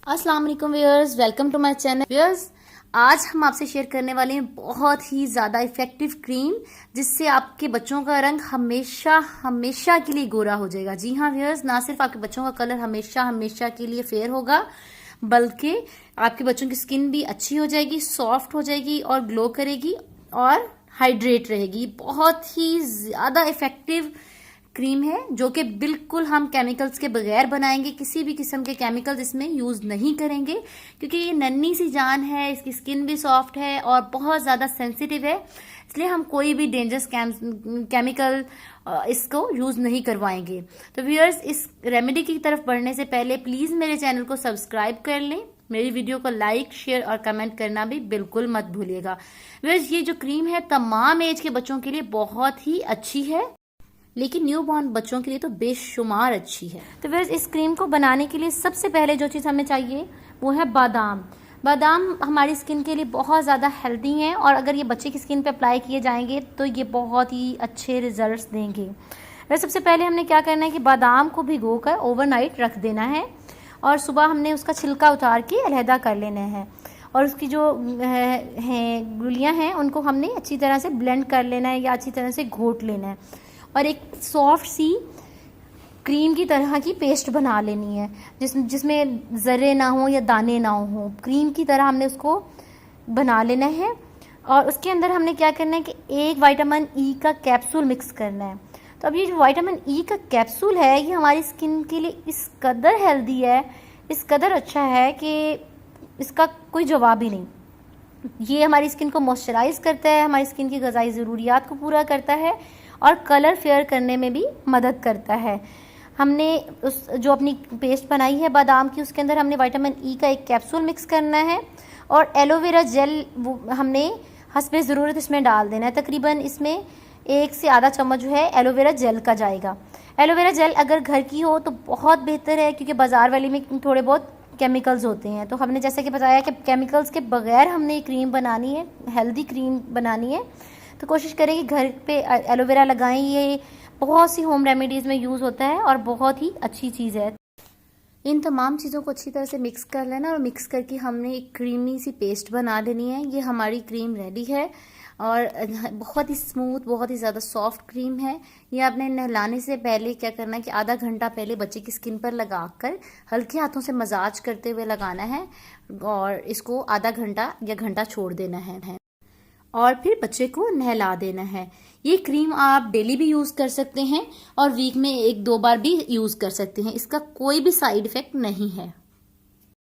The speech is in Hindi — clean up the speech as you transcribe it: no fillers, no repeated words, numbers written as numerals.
अस्सलाम वालेकुम viewers, welcome to my channel. Viewers, आज हम आपसे शेयर करने वाले हैं बहुत ही ज़्यादा इफेक्टिव क्रीम जिससे आपके बच्चों का रंग हमेशा हमेशा के लिए गोरा हो जाएगा। जी हाँ व्यूअर्स, ना सिर्फ आपके बच्चों का कलर हमेशा हमेशा के लिए फेयर होगा बल्कि आपके बच्चों की स्किन भी अच्छी हो जाएगी, सॉफ्ट हो जाएगी और ग्लो करेगी और हाइड्रेट रहेगी। बहुत ही ज़्यादा इफेक्टिव क्रीम है जो कि बिल्कुल हम केमिकल्स के बगैर बनाएंगे, किसी भी किस्म के केमिकल्स इसमें यूज नहीं करेंगे क्योंकि ये नन्ही सी जान है, इसकी स्किन भी सॉफ्ट है और बहुत ज्यादा सेंसिटिव है, इसलिए हम कोई भी डेंजरस केमिकल इसको यूज नहीं करवाएंगे। तो व्यूअर्स, इस रेमेडी की तरफ बढ़ने से पहले प्लीज मेरे चैनल को सब्सक्राइब कर लें, मेरी वीडियो को लाइक शेयर और कमेंट करना भी बिल्कुल मत भूलिएगा। व्यूअर्स, ये जो क्रीम है तमाम एज के बच्चों के लिए बहुत ही अच्छी है, लेकिन न्यू बॉर्न बच्चों के लिए तो बेशुमार अच्छी है। तो वैसे इस क्रीम को बनाने के लिए सबसे पहले जो चीज़ हमें चाहिए वो है बादाम। बादाम हमारी स्किन के लिए बहुत ज़्यादा हेल्दी हैं और अगर ये बच्चे की स्किन पे अप्लाई किए जाएंगे तो ये बहुत ही अच्छे रिजल्ट्स देंगे। वैसे सबसे पहले हमने क्या करना है कि बादाम को भिगोकर ओवरनाइट रख देना है और सुबह हमने उसका छिलका उतार के अलहदा कर लेना है और उसकी जो है गुलियाँ हैं उनको हमने अच्छी तरह से ब्लेंड कर लेना है या अच्छी तरह से घोट लेना है और एक सॉफ्ट सी क्रीम की तरह की पेस्ट बना लेनी है जिसमें ज़र्रे ना हो या दाने ना हो, क्रीम की तरह हमने उसको बना लेना है। और उसके अंदर हमने क्या करना है कि एक विटामिन ई का कैप्सूल मिक्स करना है। तो अब ये जो विटामिन ई का कैप्सूल है ये हमारी स्किन के लिए इस कदर हेल्दी है, इस कदर अच्छा है कि इसका कोई जवाब ही नहीं। ये हमारी स्किन को मॉइस्चराइज करता है, हमारी स्किन की ग़िज़ाई ज़रूरियात को पूरा करता है और कलर फेयर करने में भी मदद करता है। हमने उस जो अपनी पेस्ट बनाई है बादाम की उसके अंदर हमने विटामिन ई का एक कैप्सूल मिक्स करना है और एलोवेरा जेल हमने हस्बे ज़रूरत इसमें डाल देना है। तकरीबन इसमें 1 से आधा चम्मच जो है एलोवेरा जेल का जाएगा। एलोवेरा जेल अगर घर की हो तो बहुत बेहतर है क्योंकि बाज़ार वाली में थोड़े बहुत केमिकल्स होते हैं। तो हमने जैसे कि बताया कि केमिकल्स के बगैर हमने क्रीम बनानी है, हेल्दी क्रीम बनानी है, तो कोशिश करें कि घर पे एलोवेरा लगाएं। ये बहुत सी होम रेमेडीज़ में यूज़ होता है और बहुत ही अच्छी चीज़ है। इन तमाम चीज़ों को अच्छी तरह से मिक्स कर लेना और मिक्स करके हमने एक क्रीमी सी पेस्ट बना लेनी है। ये हमारी क्रीम रेडी है और बहुत ही स्मूथ, बहुत ही ज़्यादा सॉफ्ट क्रीम है। ये आपने नहलाने से पहले क्या करना है कि आधा घंटा पहले बच्चे की स्किन पर लगाकर हल्के हाथों से मसाज करते हुए लगाना है और इसको आधा घंटा या घंटा छोड़ देना है और फिर बच्चे को नहला देना है। ये क्रीम आप डेली भी यूज़ कर सकते हैं और वीक में 1-2 बार भी यूज़ कर सकते हैं। इसका कोई भी साइड इफ़ेक्ट नहीं है।